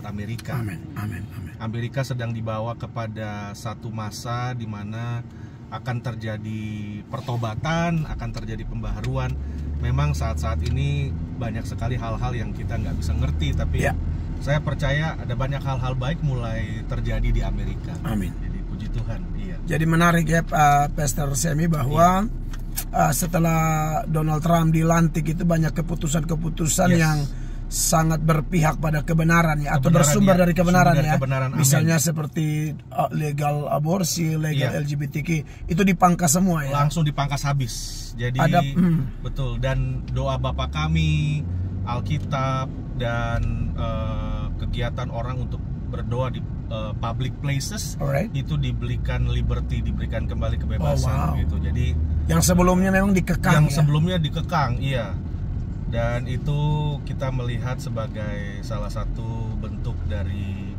buat Amerika. Amin, amin, amin. Amerika sedang dibawa kepada satu masa di mana akan terjadi pertobatan, akan terjadi pembaharuan. Memang saat-saat ini banyak sekali hal-hal yang kita nggak bisa ngerti, tapi saya percaya ada banyak hal-hal baik mulai terjadi di Amerika. Amin. Jadi puji Tuhan. Iya. Jadi menarik ya Pastor Semi bahwa setelah Donald Trump dilantik itu banyak keputusan-keputusan yang sangat berpihak pada kebenaran ya, atau bersumber dari kebenaran ya. Misalnya seperti legal aborsi, legal LGBTQ itu dipangkas semua ya. Langsung dipangkas habis. Jadi betul, dan doa Bapa Kami, Alkitab, dan kegiatan orang untuk berdoa di public places itu diberikan liberty, diberikan kembali kebebasan gitu. Jadi yang sebelumnya memang dikekang. Yang sebelumnya dikekang, iya. Dan itu kita melihat sebagai salah satu bentuk dari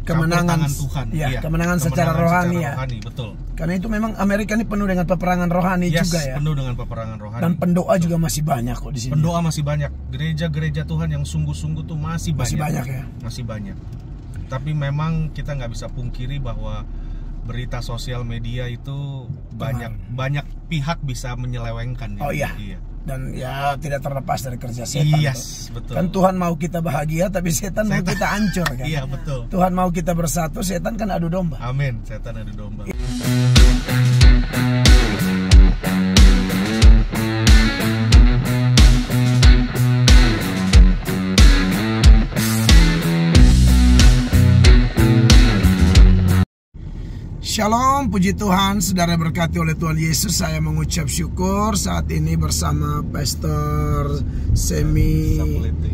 kemenangan Tuhan. Ya, kemenangan secara rohani ya. Betul. Karena itu memang Amerika ini penuh dengan peperangan rohani juga ya. Penuh dengan peperangan rohani. Dan pendoa juga masih banyak kok di sini. Pendoa masih banyak. Gereja-gereja Tuhan yang sungguh-sungguh tuh masih banyak. Masih banyak ya. Masih banyak. Tapi memang kita nggak bisa pungkiri bahwa berita sosial media itu banyak pihak bisa menyelewengkan. Oh iya. Dan ya tidak terlepas dari kerja setan. Betul. Kan Tuhan mau kita bahagia, tapi setan mau kita hancur kan. Iya, betul. Tuhan mau kita bersatu, setan kan adu domba. Amin, setan adu domba. Shalom, puji Tuhan, saudara berkati oleh Tuhan Yesus. Saya mengucap syukur saat ini bersama Pastor Semi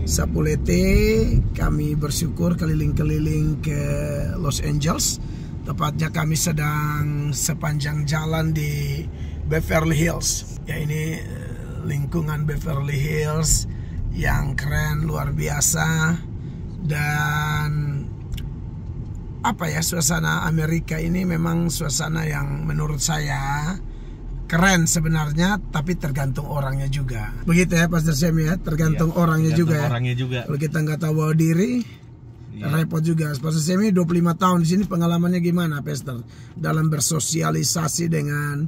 Sapulete. Kami bersyukur keliling-keliling ke Los Angeles. Tepatnya kami sedang sepanjang jalan di Beverly Hills. Ya, ini lingkungan Beverly Hills yang keren, luar biasa. Dan suasana Amerika ini memang suasana yang menurut saya keren sebenarnya, tapi tergantung orangnya juga. Begitu ya Pastor Semi ya, tergantung orangnya juga. Kalau kita nggak tahu bawa diri, repot juga. Pastor Semi 25 tahun di sini, pengalamannya gimana Pastor dalam bersosialisasi dengan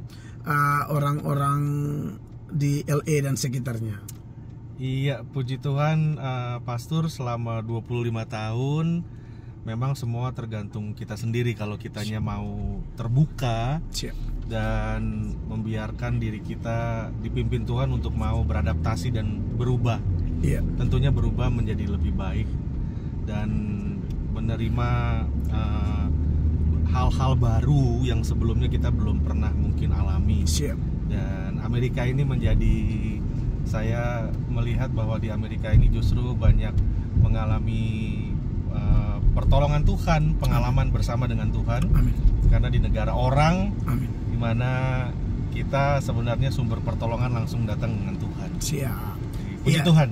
orang-orang di LA dan sekitarnya? Iya, puji Tuhan, Pastor, selama 25 tahun memang semua tergantung kita sendiri kalau kitanya mau terbuka dan membiarkan diri kita dipimpin Tuhan untuk mau beradaptasi dan berubah. Tentunya berubah menjadi lebih baik dan menerima hal-hal baru yang sebelumnya kita belum pernah mungkin alami. Dan Amerika ini saya melihat bahwa di Amerika ini justru banyak mengalami pertolongan Tuhan, pengalaman bersama dengan Tuhan. Karena di negara orang, di mana kita sebenarnya sumber pertolongan langsung datang dengan Tuhan. Puji Tuhan.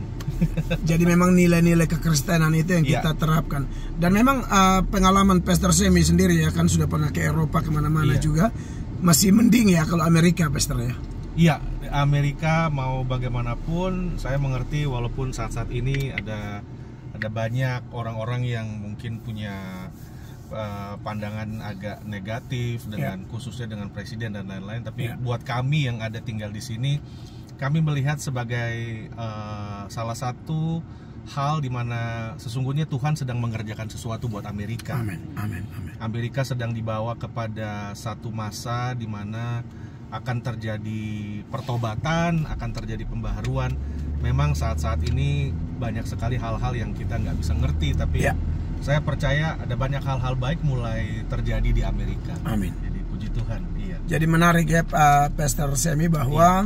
Jadi memang nilai-nilai kekristenan itu yang kita terapkan. Dan memang pengalaman Pastor Semi sendiri ya, kan sudah pernah ke Eropa kemana-mana juga. Masih mending ya kalau Amerika, Pastor ya. Iya, Amerika mau bagaimanapun saya mengerti, walaupun saat-saat ini ada banyak orang-orang yang mungkin punya pandangan agak negatif dengan khususnya dengan presiden dan lain-lain. Tapi buat kami yang ada tinggal di sini, kami melihat sebagai salah satu hal di mana sesungguhnya Tuhan sedang mengerjakan sesuatu buat Amerika. Amerika sedang dibawa kepada satu masa di mana akan terjadi pertobatan, akan terjadi pembaharuan. Memang saat-saat ini banyak sekali hal-hal yang kita nggak bisa ngerti, tapi saya percaya ada banyak hal-hal baik mulai terjadi di Amerika. Jadi puji Tuhan. Jadi menarik ya Pastor Semi bahwa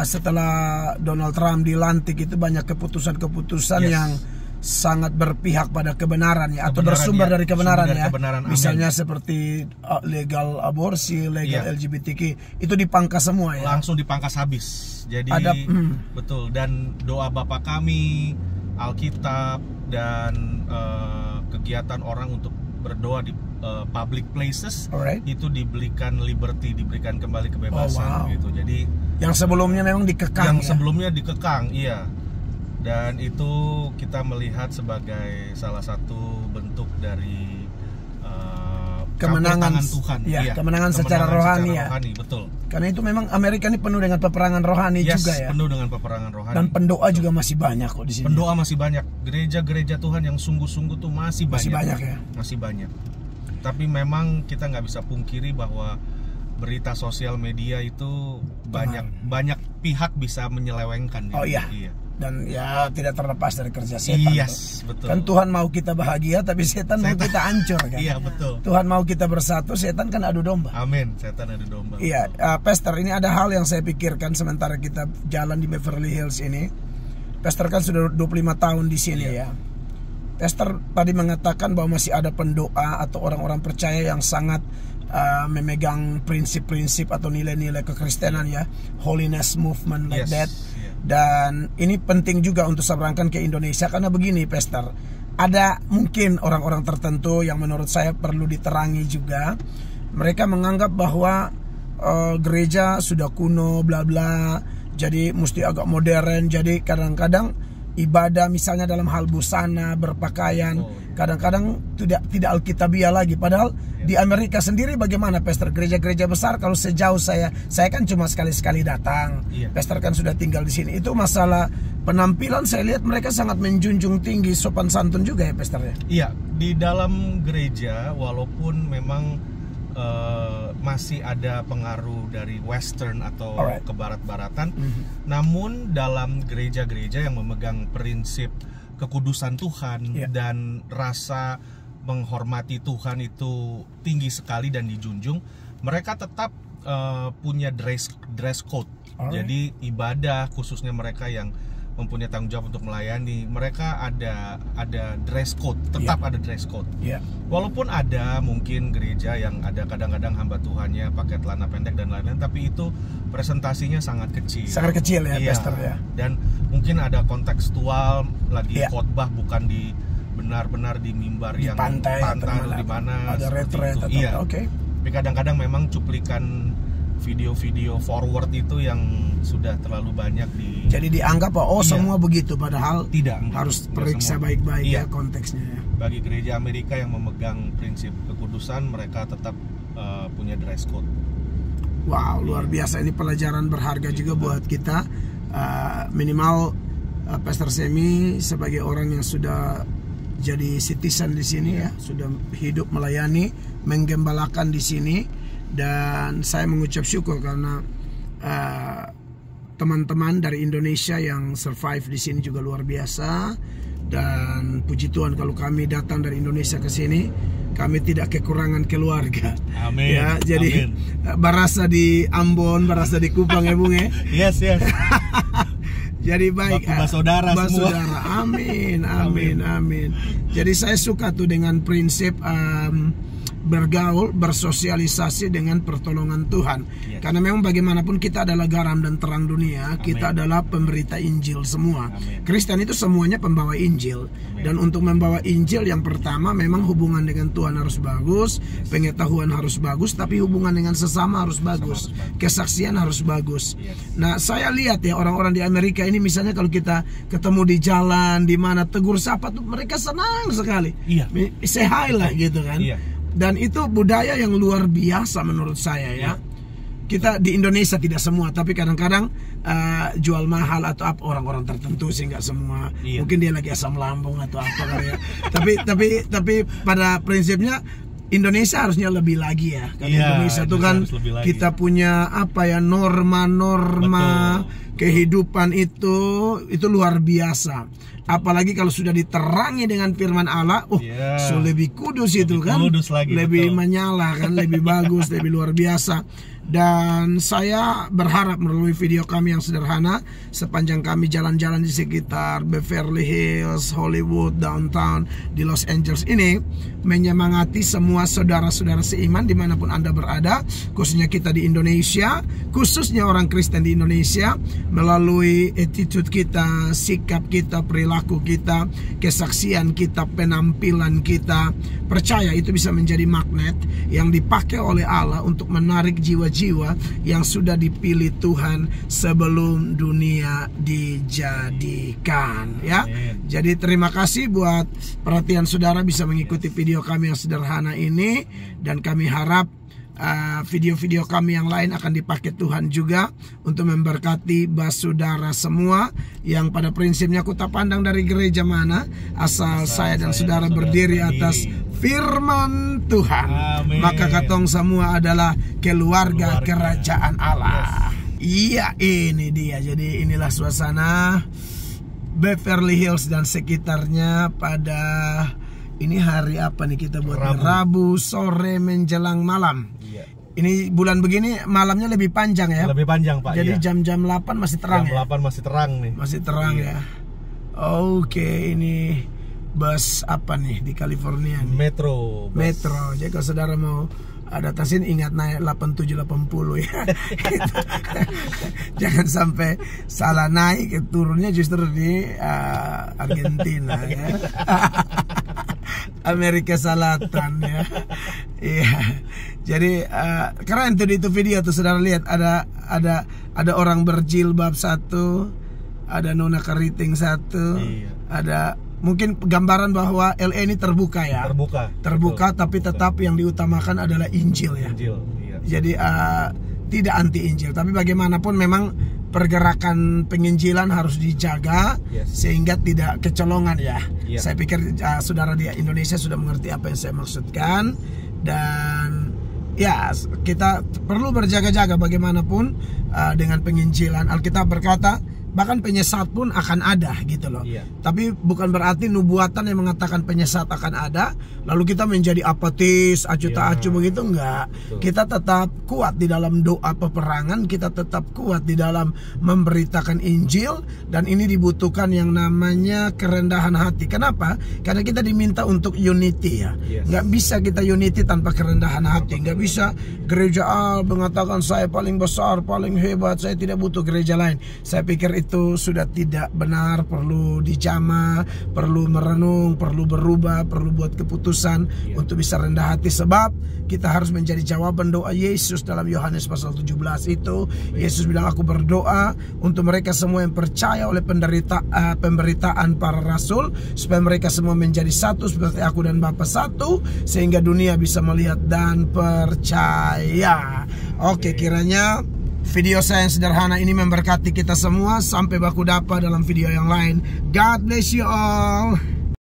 setelah Donald Trump dilantik itu banyak keputusan-keputusan yang sangat berpihak pada kebenaran ya, atau bersumber dari kebenaran ya. Misalnya seperti legal aborsi, legal LGBTQ itu dipangkas semua ya. Langsung dipangkas habis. Jadi betul, dan doa Bapa Kami, Alkitab, dan kegiatan orang untuk berdoa di public places itu diberikan liberty, diberikan kembali kebebasan gitu. Jadi yang sebelumnya memang dikekang. Sebelumnya dikekang, Dan itu kita melihat sebagai salah satu bentuk dari kemenangan Tuhan. Ya, iya, kemenangan secara rohani ya. Betul. Karena itu memang Amerika ini penuh dengan peperangan rohani juga ya. Penuh dengan peperangan rohani. Dan pendoa juga masih banyak kok di sini. Pendoa masih banyak. Gereja-gereja Tuhan yang sungguh-sungguh tuh masih banyak. Masih banyak ya. Masih banyak. Tapi memang kita nggak bisa pungkiri bahwa berita sosial media itu banyak pihak bisa menyelewengkan. Oh iya. Dan ya tidak terlepas dari kerja setan. Yes, betul. Kan Tuhan mau kita bahagia, tapi setan mau kita hancur kan. Iya, betul. Tuhan mau kita bersatu, setan kan adu domba. Amin, setan adu domba. Iya, Pastor, ini ada hal yang saya pikirkan sementara kita jalan di Beverly Hills ini. Pastor kan sudah 25 tahun di sini ya. Pastor tadi mengatakan bahwa masih ada pendoa atau orang-orang percaya yang sangat memegang prinsip-prinsip atau nilai-nilai kekristenan ya, holiness movement like that. Dan ini penting juga untuk saya berangkat ke Indonesia karena begini, Pastor. Ada mungkin orang-orang tertentu yang menurut saya perlu diterangi juga. Mereka menganggap bahwa gereja sudah kuno, bla bla. Jadi mesti agak modern. Jadi kadang-kadang ibadah misalnya dalam hal busana, berpakaian, kadang-kadang tidak alkitabiah lagi. Padahal di Amerika sendiri bagaimana, Pastor? Gereja-gereja besar, kalau sejauh saya kan cuma sekali-sekali datang. Pastor kan sudah tinggal di sini. Itu masalah penampilan, saya lihat mereka sangat menjunjung tinggi sopan santun juga ya, Pastor ya. Iya, di dalam gereja walaupun memang masih ada pengaruh dari western atau kebarat-baratan, namun dalam gereja-gereja yang memegang prinsip kekudusan Tuhan dan rasa menghormati Tuhan itu tinggi sekali dan dijunjung, mereka tetap punya dress code. Jadi ibadah khususnya mereka yang mempunyai tanggung jawab untuk melayani, mereka ada dress code, tetap ada dress code. Walaupun ada mungkin gereja yang ada kadang-kadang hamba Tuhannya pakai celana pendek dan lain-lain, tapi itu presentasinya sangat kecil. Sangat kecil ya, Pastor ya. Dan mungkin ada kontekstual lagi khotbah bukan di benar-benar di mimbar yang pantai atau di mana ada retret atau Tapi kadang-kadang memang cuplikan video-video forward itu yang sudah terlalu banyak jadi dianggap bahwa semua begitu, padahal tidak, harus periksa baik-baik ya konteksnya ya. Bagi gereja Amerika yang memegang prinsip kekudusan, mereka tetap punya dress code. Wow, luar biasa, ini pelajaran berharga juga buat kita. Minimal Pastor Semi sebagai orang yang sudah jadi citizen di sini ya, sudah hidup melayani, menggembalakan di sini. Dan saya mengucap syukur karena teman-teman dari Indonesia yang survive di sini juga luar biasa. Dan puji Tuhan kalau kami datang dari Indonesia ke sini, kami tidak kekurangan keluarga. Amin. Ya, jadi barasa di Ambon, barasa di Kupang ya Bung ya. Yes. Jadi baik, saudara semua. Amin. Jadi saya suka tuh dengan prinsip bergaul, bersosialisasi dengan pertolongan Tuhan. Karena memang bagaimanapun kita adalah garam dan terang dunia. Kita adalah pemberita Injil semua. Kristen itu semuanya pembawa Injil. Dan untuk membawa Injil yang pertama memang hubungan dengan Tuhan harus bagus, pengetahuan harus bagus, tapi hubungan dengan sesama harus bagus, kesaksian harus bagus. Nah, saya lihat ya orang-orang di Amerika ini misalnya kalau kita ketemu di jalan, di mana tegur sapa tuh mereka senang sekali. Say hi lah gitu kan. Dan itu budaya yang luar biasa menurut saya ya. Kita di Indonesia tidak semua, tapi kadang-kadang jual mahal atau apa orang-orang tertentu sih, nggak semua. Mungkin dia lagi asam lambung atau apa ya. tapi pada prinsipnya Indonesia harusnya lebih lagi ya. Karena Indonesia itu kan kita punya apa ya, norma-norma kehidupan itu luar biasa. Apalagi kalau sudah diterangi dengan firman Allah, so lebih kudus itu kan, lebih menyala kan, lebih bagus, lebih luar biasa. Dan saya berharap melalui video kami yang sederhana, sepanjang kami jalan-jalan di sekitar Beverly Hills, Hollywood, downtown, di Los Angeles ini, menyemangati semua saudara-saudara seiman dimanapun Anda berada, khususnya kita di Indonesia, khususnya orang Kristen di Indonesia, melalui attitude kita, sikap kita, perilaku kita, kesaksian kita, penampilan kita. Percaya itu bisa menjadi magnet yang dipakai oleh Allah untuk menarik jiwa-jiwa yang sudah dipilih Tuhan sebelum dunia dijadikan, ya. Jadi terima kasih buat perhatian saudara bisa mengikuti video kami yang sederhana ini, dan kami harap video-video kami yang lain akan dipakai Tuhan juga untuk memberkati saudara semua yang pada prinsipnya aku tak pandang dari gereja mana, asal saya dan saudara berdiri atas firman Tuhan. Amin. Maka katong semua adalah keluarga kerajaan Allah. Iya, ini dia. Jadi inilah suasana Beverly Hills dan sekitarnya pada ini hari apa nih kita buat? Rabu sore menjelang malam. Iya. Ini bulan begini malamnya lebih panjang ya. Lebih panjang, Pak. Jadi iya. jam-jam 8 masih terang. Jam 8 masih terang nih. Masih terang ya. Oke, ini bus apa nih di California nih? Metro. Metro. Jadi kalau saudara mau adaptasin ingat naik 8780 ya. Jangan sampai salah naik, turunnya justru di Argentina ya. Amerika Selatan ya. Iya. Jadi keren tuh di itu video tuh saudara lihat ada orang berjilbab satu, ada nona keriting satu, iya. Ada mungkin gambaran bahwa LA ini terbuka ya. Terbuka betul, tapi tetap yang diutamakan adalah Injil ya. Injil, iya. Jadi tidak anti Injil, tapi bagaimanapun memang pergerakan penginjilan harus dijaga, yes, sehingga tidak kecolongan ya. Yeah. Saya pikir saudara di Indonesia sudah mengerti apa yang saya maksudkan, dan ya kita perlu berjaga-jaga bagaimanapun dengan penginjilan. Alkitab berkata bahkan penyesat pun akan ada gitu loh. Yeah. Tapi bukan berarti nubuatan yang mengatakan penyesat akan ada lalu kita menjadi apatis, acuh tak acuh, begitu enggak. Betul. Kita tetap kuat di dalam doa peperangan, kita tetap kuat di dalam memberitakan Injil, dan ini dibutuhkan yang namanya kerendahan hati. Kenapa? Karena kita diminta untuk unity ya. Yes. Nggak bisa kita unity tanpa kerendahan hati. Nggak bisa gereja A mengatakan saya paling besar, paling hebat, saya tidak butuh gereja lain. Saya pikir itu sudah tidak benar, perlu dijama, perlu merenung, perlu berubah, perlu buat keputusan untuk bisa rendah hati, sebab kita harus menjadi jawaban doa Yesus dalam Yohanes pasal 17 itu. Yesus bilang, aku berdoa untuk mereka semua yang percaya oleh pemberitaan para rasul, supaya mereka semua menjadi satu seperti aku dan Bapa satu, sehingga dunia bisa melihat dan percaya. Oke, kiranya video saya yang sederhana ini memberkati kita semua. Sampai baku dapat dalam video yang lain. God bless you all.